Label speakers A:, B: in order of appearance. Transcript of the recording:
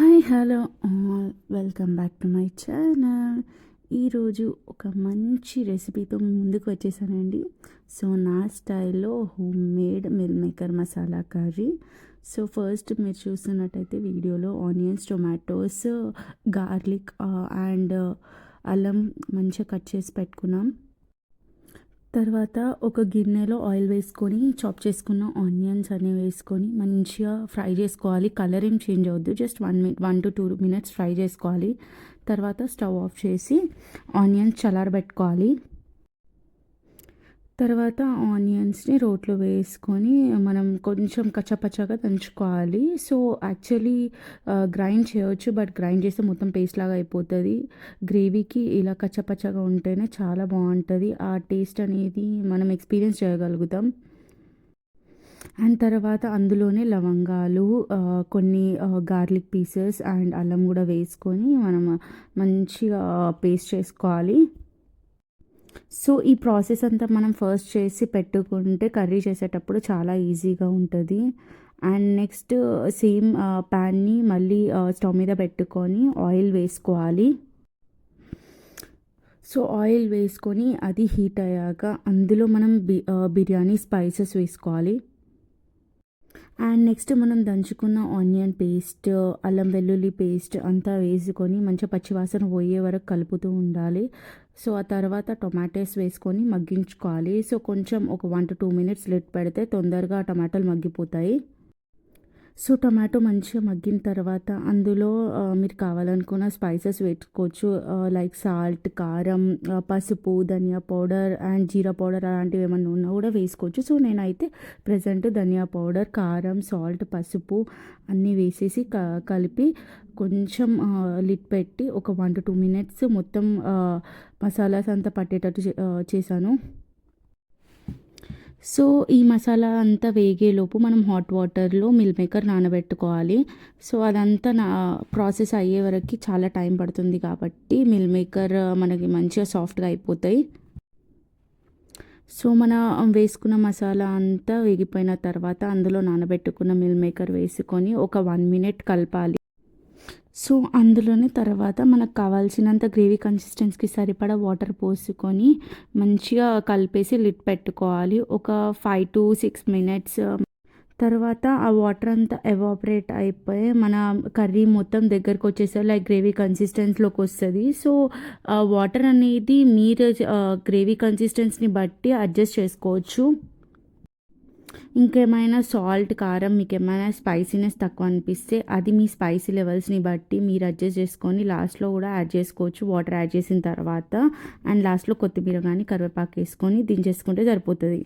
A: Hi hello all welcome back to my channel. ఈరోజు ఒక మంచి రెసిపీతో మీ ముందుకు వచ్చేసానండి. సో నా స్టైల్లో home made meal maker masala curry. So first మీరు చూస్తున్నట్టయితే వీడియోలో ఆనియన్స్, టొమాటోస్, గార్లిక్ అండ్ అల్లం మంచిగా కట్ చేసి పెట్టుకున్నాం. తర్వాత ఒక గిన్నెలో ఆయిల్ వేసుకొని చాప్ చేసుకున్న ఆనియన్స్ అనేవి వేసుకొని మంచిగా ఫ్రై చేసుకోవాలి. కలర్ ఏం చేంజ్ అవ్వద్దు, జస్ట్ 1 to 2 minutes ఫ్రై చేసుకోవాలి. తర్వాత స్టవ్ ఆఫ్ చేసి ఆనియన్స్ చల్లారబెట్టుకోవాలి. తర్వాత ఆనియన్స్ని రోట్లో వేసుకొని మనం కొంచెం కచ్చపచ్చగా దంచుకోవాలి. సో యాక్చువల్లీ గ్రైండ్ చేయవచ్చు, బట్ గ్రైండ్ చేస్తే మొత్తం పేస్ట్ లాగా అయిపోతుంది. గ్రేవీకి ఇలా కచ్చపచ్చగా ఉంటేనే చాలా బాగుంటుంది. ఆ టేస్ట్ అనేది మనం ఎక్స్పీరియన్స్ చేయగలుగుతాం. అండ్ తర్వాత అందులోనే లవంగాలు, కొన్ని గార్లిక్ పీసెస్ అండ్ అల్లం కూడా వేసుకొని మనం మంచిగా పేస్ట్ చేసుకోవాలి. సో ఈ ప్రాసెస్ అంతా మనం ఫస్ట్ చేసి పెట్టుకుంటే కర్రీ చేసేటప్పుడు చాలా ఈజీగా ఉంటుంది. అండ్ నెక్స్ట్ సేమ్ ప్యాన్ని మళ్ళీ స్టవ్ మీద పెట్టుకొని ఆయిల్ వేసుకోవాలి. సో ఆయిల్ వేసుకొని అది హీట్ అయ్యాక అందులో మనం బిర్యానీ స్పైసెస్ వేసుకోవాలి. అండ్ నెక్స్ట్ మనం దంచుకున్న ఆనియన్ పేస్ట్, అల్లం వెల్లుల్లి పేస్ట్ అంతా వేసుకొని మంచిగా పచ్చివాసన పోయే వరకు కలుపుతూ ఉండాలి. సో ఆ తర్వాత టొమాటోస్ వేసుకొని మగ్గించుకోవాలి. సో కొంచెం ఒక 1 to 2 minutes లిడ్ పెడితే తొందరగా టమాటాలు మగ్గిపోతాయి. సో టమాటో మంచిగా మగ్గిన తర్వాత అందులో మీరు కావాలనుకున్న స్పైసెస్ వేసుకోవచ్చు. లైక్ సాల్ట్, కారం, పసుపు, ధనియా పౌడర్ అండ్ జీరా పౌడర్ అలాంటివి ఏమన్నా ఉన్నా కూడా వేసుకోవచ్చు. సో నేనైతే ప్రజెంట్ ధనియా పౌడర్, కారం, సాల్ట్, పసుపు అన్నీ వేసేసి కలిపి కొంచెం లిడ్ పెట్టి ఒక 1 to 2 minutes మొత్తం మసాలాస్ అంతా పట్టేటట్టు చేశాను. సో ఈ మసాలా అంతా వేగేలోపు మనం హాట్ వాటర్లో మిల్ మేకర్ నానబెట్టుకోవాలి. సో అదంతా ప్రాసెస్ అయ్యే వరకు చాలా టైం పడుతుంది కాబట్టి మిల్ మేకర్ మనకి మంచిగా సాఫ్ట్గా అయిపోతాయి. సో మన వేసుకున్న మసాలా అంతా వేగిపోయిన తర్వాత అందులో నానబెట్టుకున్న మిల్ మేకర్ వేసుకొని ఒక 1 minute కలపాలి. సో అందులోనే తర్వాత మనకు కావాల్సినంత గ్రేవీ కన్సిస్టెన్సీకి సరిపడా వాటర్ పోసుకొని మంచిగా కలిపేసి లిడ్ పెట్టుకోవాలి. ఒక 5 to 6 minutes తర్వాత ఆ వాటర్ అంతా ఎవాపరేట్ అయిపోయి మన కర్రీ మొత్తం దగ్గరకు వచ్చేసరి లైక్ గ్రేవీ కన్సిస్టెన్సీలోకి వస్తుంది. సో వాటర్ అనేది మీరు గ్రేవీ కన్సిస్టెన్సీని బట్టి అడ్జస్ట్ చేసుకోవచ్చు. ఇంకేమైనా సాల్ట్, కారం, మీకు ఏమైనా స్పైసీనెస్ తక్కువ అనిపిస్తే అది మీ స్పైసీ లెవెల్స్ని బట్టి మీరు అడ్జస్ట్ చేసుకొని లాస్ట్లో కూడా యాడ్ చేసుకోవచ్చు వాటర్ యాడ్ చేసిన తర్వాత. అండ్ లాస్ట్లో కొత్తిమీర కానీ కరివేపాకు వేసుకొని దించేసుకుంటే సరిపోతుంది.